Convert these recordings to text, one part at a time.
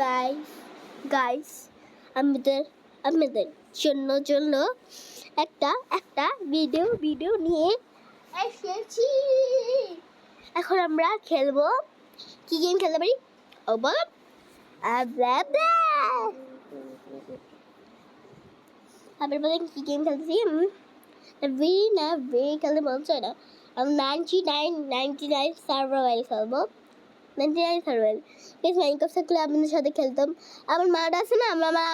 Guys guys আমাদের আমাদের জন্য একটা ভিডিও নিয়ে এসেছি। এখন আমরা খেলবো। কি গেম খেলতে পারি? ও বল। আবার বলেন কি গেম খেলতেছি? খেলতে মন চায় না। আমি 99 সার্ভাইভাল খেলবো। 99 সার্ভাইভাল। বেশ মাইনক্রাফট থাকলে আপনাদের সাথে খেলতাম। আমার মারা আছে না,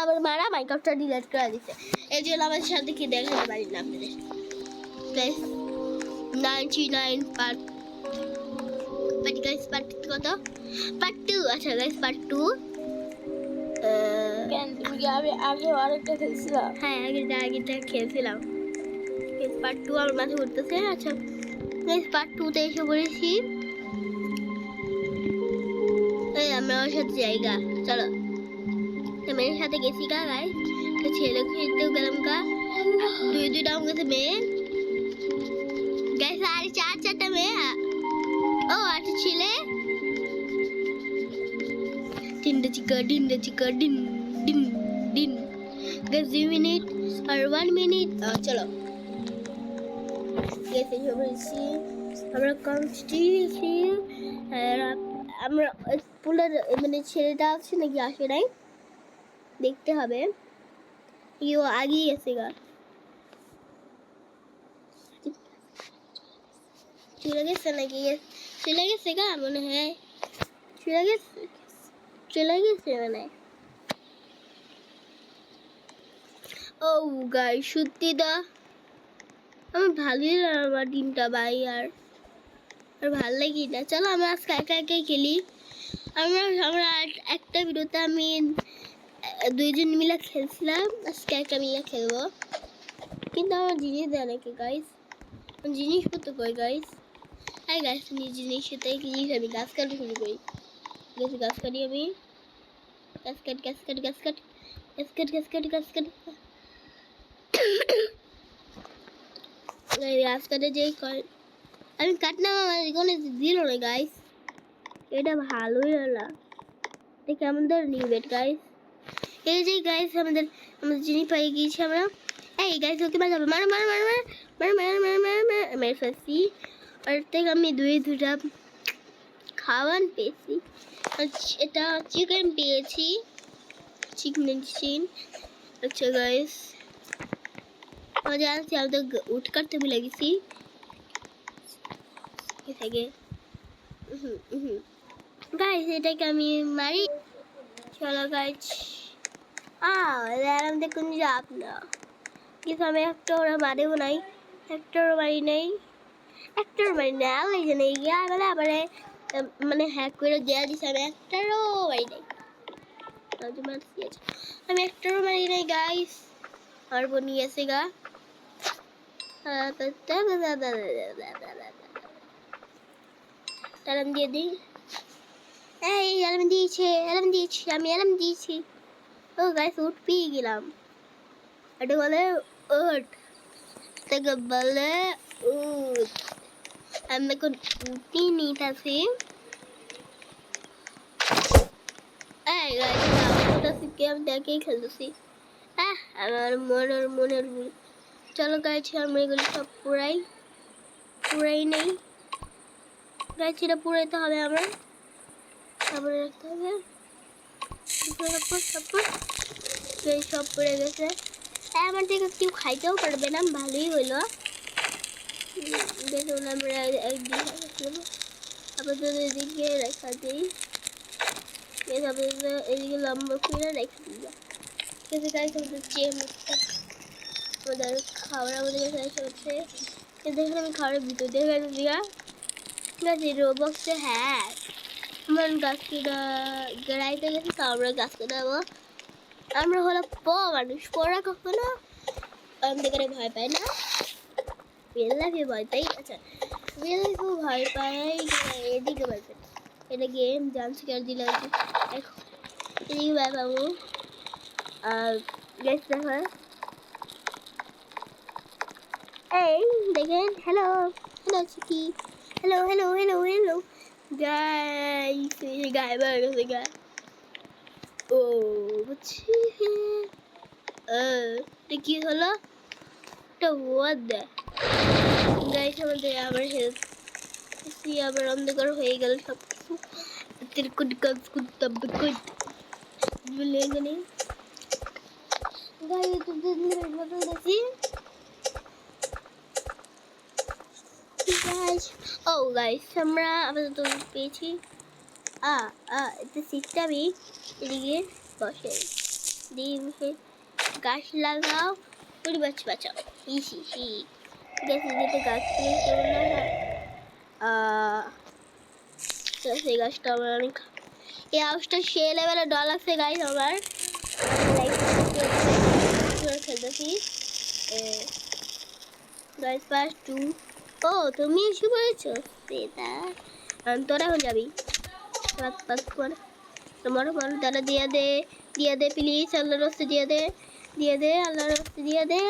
আমার মারা মাইনক্রাফটটা ডিলিট করে দিচ্ছে। এই জন্য আমাদের সাথে কি দেখাতে পারি না আপনাদের। গাইস 99 পার্ট গাইস পার্ট কত? পার্ট 2। আচ্ছা গাইস পার্ট 2। তুমি কি আগে আরেকটা খেলছিলাম? হ্যাঁ আগেটা খেলছিলাম। পার্ট 2 আমার মাথায় ঘুরতেছে। আচ্ছা গাইস পার্ট 2 তে এসে পড়েছি। এই আমরা ওর সাথে জায়গা চলো মেয়ের সাথে গেছি গা গাইস। ছেলে খেলতেও গেলাম গা। দুইটা আমার কাছে মেয়ে গাইস। আর চারটা মেয়ে। ও আচ্ছা ছেলে। তিনটা চিকা ডিন ডিন গাইস 2 মিনিট আর 1 মিনিট। চলো গাইস এসে পড়েছি। আমরা কমস্টিছি। আর আমরা পুলার মানে ছেলেটা আছে নাকি আসে নাই দেখতে হবে। ইও আগে গেছে গা। চলে গেছে নাকি? চলে গেছে গা মনে হয়। চলে গেছে মানে। ও গাই সত্যি দা আমার ভালোই লাগে আমার টিমটা ভাই। আর ভাল লাগি না। চলো আমরা আজকে একাই খেলি। আমরা একটা ভিডিওতে আমি দুইজন মিলে খেলছিলাম। আজকে একা মিলে খেলবো। কিন্তু আমার জিনিস দেয় নাকি গাইস? জিনিসপত্র কই গাইস? হ্যাঁ গাছ জিনিস সেটাই কি জিনিস? আমি গাছ কাটা শুরু করি। গাছ কাটি আমি। গাছ কাট গাছ কাটে যে আমি কাটলাম আমার এখানে দিল না গাইস। এটা ভালোই হলো। এটা কেমন ধরে নিবেট গাইস? এই যে গাইস আমাদের জিনিস পাই গিয়েছি আমরা। এই গাইস ওকে মারো মেরে ফেলছি। আর থেকে আমি দুইটা খাওয়ান পেয়েছি। এটা চিকেন পেয়েছি। চিকেন। আচ্ছা গাইস মজা আছে। আমি তো উঠ কাটতে ভুলে গেছি। গাইস এটাকে আমি মারি। চলো গাইস আমাদের কোন যাব না। কিন্তু আমি একটা ওরা মারিও নাই। একটারও মারি নাই। আল্লাহ জানে গিয়া মানে হ্যাক করে দেওয়া দিছে। আমি একটারও মারি নাই। আমি একটারও মারি নাই গাইস। আর বনি আছে গা। অ্যালার্ম দিয়ে দিই। এই অ্যালার্ম দিয়েছি। আমি অ্যালার্ম দিয়েছি। ও গাইস উঠ পেয়ে গেলাম। এটা বলে উঠ। তাকে বলে উঠ। আমি এখন উঠি নিতেছি। এই গাইস আমি দেখেই খেলতেছি। আমার মনের ভুল। চলো গাইছি আমরা এগুলো সব পুরাই নেই। গাইছি এটা পুরাইতে হবে আমার। তারপরে রাখতে হবে সব পড়ে গেছে। আমার থেকে কেউ খাইতেও পারবে না। ভালোই হইলো। দেখুন আমরা আপাতত এদিকে রেখা দিই। এদিকে লম্বা করে রেখে দিই। কিন্তু গাইস আমাদের খাবার আমাদের কাছে এসে হচ্ছে। দেখুন আমি খাবারের ভিতর দিয়ে গেছে দিয়া গাছি রোবক্সে। হ্যাঁ আমার গাছ কেটা গড়াইতে গেছে তো আমরা গাছ কেটাবো। আমরা হলো মানুষ পড়া কখনো আমাদের ভয় পায় না। রিয়েল লাইফে ভয় পাই। আচ্ছা রিয়েল লাইফেও ভয় পাই। এদিকে ভয় পাই। এটা গেম জাম্প স্কেয়ার দিলে এদিকে ভয় পাবো। আর গ্যাস দেখো। এই দেখেন হ্যালো চিকি। হ্যালো গাইস গায়ে বেড়ে গেছে গা। ও বুঝছি। এটা কি হলো? এটা ওয়াদ দেয় গাইস, আমাদের আবার হেল্প আবার অন্ধকার হয়ে গেল সব কিছু। তিরকুট কাজ করতে বিকুট বলে গেলে গাইস তো দিন বদল দেখি গাইস। ও গাইস, আমরা আপাতত পেয়েছি। এটা সিটটা আমি এদিকে বসে দিয়ে বসে গাছ লাগাও, পরিবেশ বাঁচাও। ইসি হি গাছ দিতে গাছ দিয়ে কেমন না। সেই গাছটা আমার অনেক, এই হাউসটা সে লেভেলে ডল আছে গাইস আমার। খেলতেছি গাইস ফার্স্ট টু। ও তুমি এসে পড়েছো সেটা, তোরা এখন যাবি তোমার মানুষ তারা দিয়ে দে প্লিজ, আল্লাহর রাস্তে দিয়ে দে আল্লাহর রাস্তে দিয়ে দে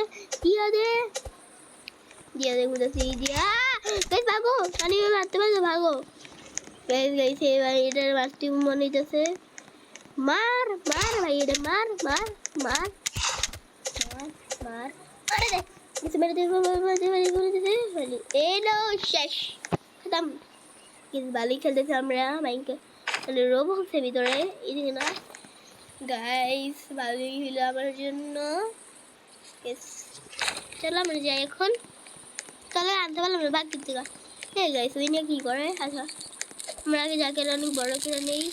বুঝেছি দিয়া গাইস ভাগো, পানি মারতে পারছো ভাগো গাইস। গাইছে এবার এটার মারতে মনে হইতেছে, মার ভাই এটা মার আরে দেখ কিছু মেরে দেখো এই লো শেষ খতম। কিন্তু ভালোই খেলতেছি আমরা মাইকে মানে রোবক্সের ভিতরে এই না গাইস, ভালোই হলো আমার জন্য। চলো আমরা যাই এখন, তাহলে আনতে পারলাম না বাদ দিতে গা। হ্যাঁ গাইস, ওই নিয়ে কী করে? আচ্ছা আমরা আগে যাকে অনেক বড় করে নেই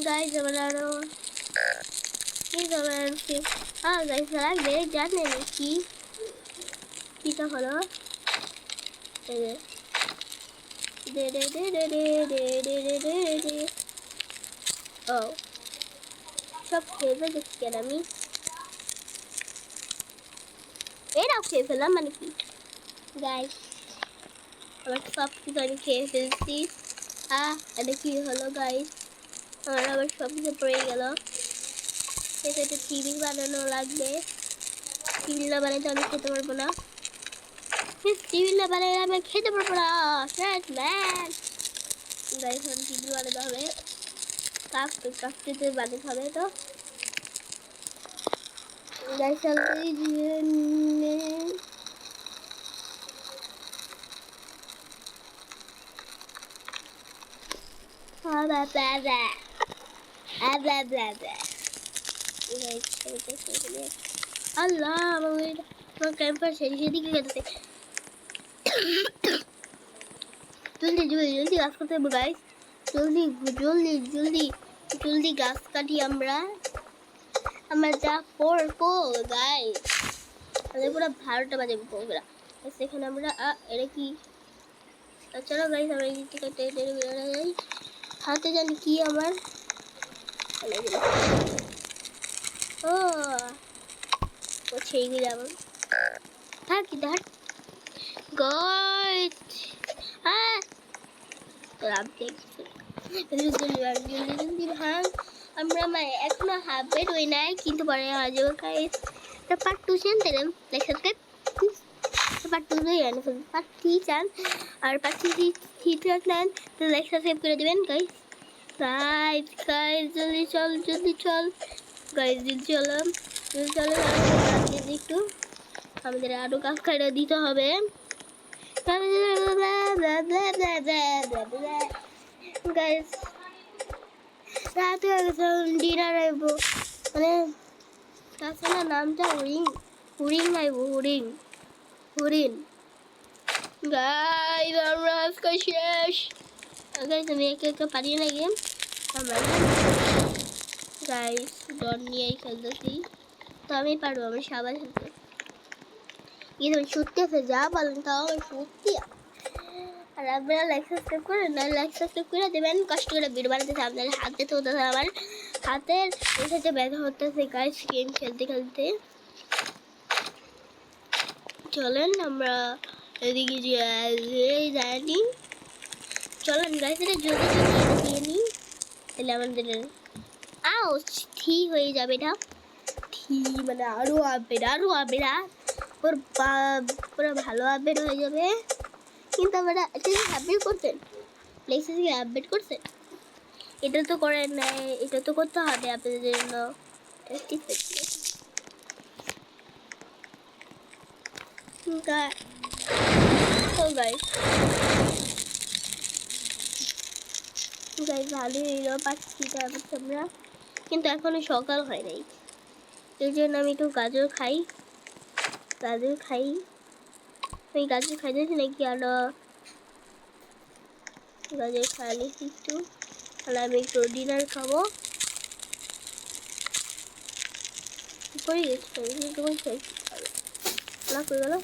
গাইস। আমরা আরো গাইস লাগবে জানেন কি কিটা হলো ও সব খেয়ে ফেলেছি কেন আমি? এটাও খেয়ে ফেললাম মানে কি গাইস? আবার সব কিছু আমি খেয়ে ফেলছি। এটা কি হলো গাইস? আমার আবার সব কিছু পড়ে গেল। এটা একটা টিভি বানানো লাগবে। টিভি না বানাইতে আমি খেতে পারবো না। টিভি না বানাইলে আমি খেতে পারবো না। গাইস এখন টিভি বানাতে হবে, কাপতে বানাতে হবে। তো গাইস আল্লাহ আমার ক্যাম্পার সেদিকে গেছে। জলদি গাছ কাটতে হবে গাইস, জলদি গাছ কাটি আমরা যা করবো গাইস। আমাদের পুরো 12টা বাজে পৌঁছরা। সেখানে আমরা এটা কি চলো গাইস আমরা এদিকে কাটতে যাই। হাতে জানি কি আমার ও সেইগুলো আমার থাকি দেখ গাইস। ভাঙ আমরা এখনো হাফ বেড হই নাই, কিন্তু পরে আজ গাইস পার্ট 2 চান তাহলে লাইক সাবস্ক্রাইব পার্ট 2 পার্ট 3 চান আর পার্ট 3 চান তো লাইক সাবস্ক্রাইব করে দেবেন গাইস। গাইস জলদি চল গাইস চলো একটু আমাদের আরো কাজ খাইয়ে দিতে হবে। গাইস রাত হয়ে গেছে, ডিনার আইব মানে তাছাড়া নামটা হরিণ আইব হরিণ গাইস আমরা আজকে শেষ। গাইস আমি একে পারিয়ে না গেম আমরা গাইস ডন নিয়েই খেলতেছি, তো আমি পারবো আমরা সবাই খেলতে গিয়ে তুমি সত্যি আছে যা বলেন তাও আমি সত্যি। আর আপনারা লাইক সাবস্ক্রাইব করেন না, লাইক সাবস্ক্রাইব করে দেবেন। কষ্ট করে ভিডিও বানাতেছে আপনার হাতে তো আমার হাতের এসেছে ব্যথা হতেছে গাইস গেম খেলতে। চলেন আমরা এদিকে যাইনি, চলেন গাইস এটা জলদি দিয়ে নিই তাহলে আমাদের থি হয়ে যাবে। এটা থি মানে আরো আপডেট ওর পুরো ভালো আপডেট হয়ে যাবে। কিন্তু আমরা এটা আপডেট করছেন লেক্সাসকে আপডেট করছেন এটা তো করেন নাই, এটা তো করতে হবে আপনাদের জন্য। ঠিক আছে গাইস, ভালোই হইলো পাচ্ছি তারপর তোমরা, কিন্তু এখনো সকাল হয় নাই, এই জন্য আমি একটু গাজর খাই। আমি গাজর খাইতেছি নাকি আরো গাজর খাইলে একটু, তাহলে আমি একটু ডিনার খাবো। পড়ে গেছে তোমার খাই না করে গেল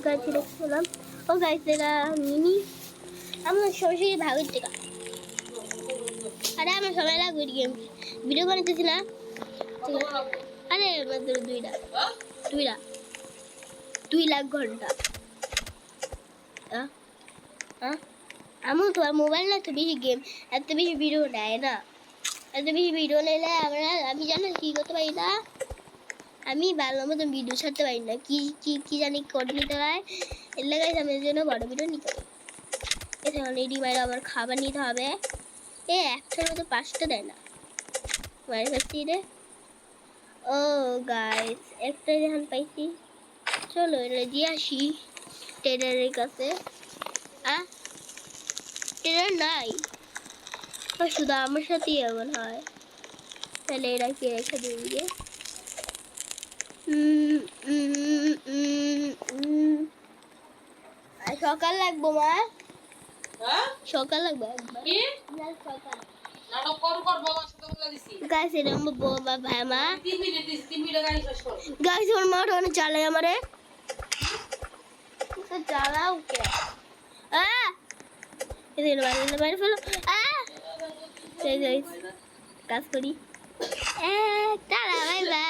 গাছ দেখছিলাম। ও গাছ এরা মিনি আমার সরাসরি ভাগের টেকা। আরে আমার সময় লাগবে গেম ভিডিও বানাইতেছি না। আরে মাত্র 2 লাখ ঘন্টা। আমার তোমার মোবাইল না, এত বেশি গেম, এত বেশি ভিডিও নেয় না। এত বেশি ভিডিও নিলে আমি জানো কি করতে পারি না, আমি ভালো মতন ভিডিও ছাড়তে পারি না। কি কি কি জানি করে নিতে হয়, এর লাগে আমি জন্য বড় ভিডিও নিতে পারি। এছাড়া রেডি বাইরে আবার খাবার নিতে হবে। একটার মতো 5টা দেয় না মায়ের কাছে রে। ও গাইস, একটা যখন পাইছি, চলো এটা দিয়ে আসি টেরারের কাছে। টেরার নাই, শুধু আমার সাথেই এমন হয়। তাহলে এরা কি রেখে দিয়ে সকাল লাগবো মা, সকাল লাগবে গাছ এরম বাবা ভাই মা গাছ ওর মা ওখানে চালাই আমারে চালাও কে বাইরে ফেলো কাজ করি টাটা বাই বাই।